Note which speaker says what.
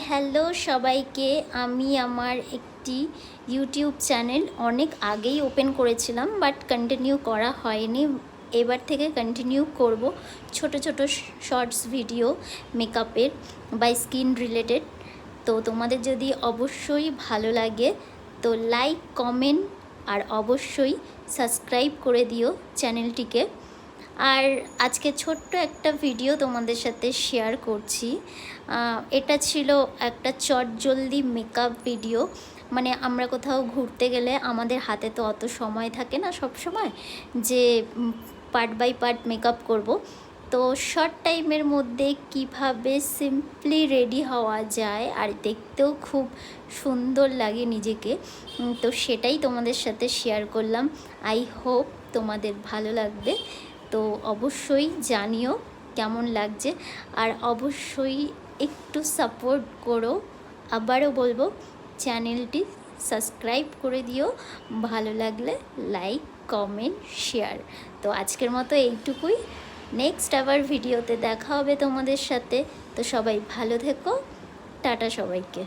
Speaker 1: Hello সবাইকে। আমি আমার একটি ইউটিউব চ্যানেল অনেক আগেই ওপেন করেছিলাম, বাট কন্টিনিউ করা হয়নি। এবার থেকে কন্টিনিউ করব ছোট ছোট শর্টস ভিডিও মেকআপের বা স্কিন রিলেটেড। তো তোমাদের যদি অবশ্যই ভালো লাগে তো লাইক, কমেন্ট আর অবশ্যই সাবস্ক্রাইব করে দিও চ্যানেলটিকে। আর আজকে ছোট্ট একটা ভিডিও তোমাদের সাথে শেয়ার করছি। এটা ছিল একটা চটজলদি মেকআপ ভিডিও। মানে আমরা কোথাও ঘুরতে গেলে আমাদের হাতে তো অত সময় থাকে না সব সময় যে পার্ট বাই পার্ট মেকআপ করব। তো শর্ট টাইমের মধ্যে কিভাবে সিম্পলি রেডি হওয়া যায় আর দেখতেও খুব সুন্দর লাগে নিজেকে, তো সেটাই তোমাদের সাথে শেয়ার করলাম। আই হোপ তোমাদের ভালো লাগবে। তো অবশ্যই জানিও কেমন লাগছে, আর অবশ্যই একটু সাপোর্ট করো। আবারও বলবো চ্যানেলটি সাবস্ক্রাইব করে দিও, ভালো লাগলে লাইক, কমেন্ট, শেয়ার। তো আজকের মতো এইটুকুই। নেক্সট আবার ভিডিওতে দেখা হবে তোমাদের সাথে। তো সবাই ভালো থেকো, টাটা সবাইকে।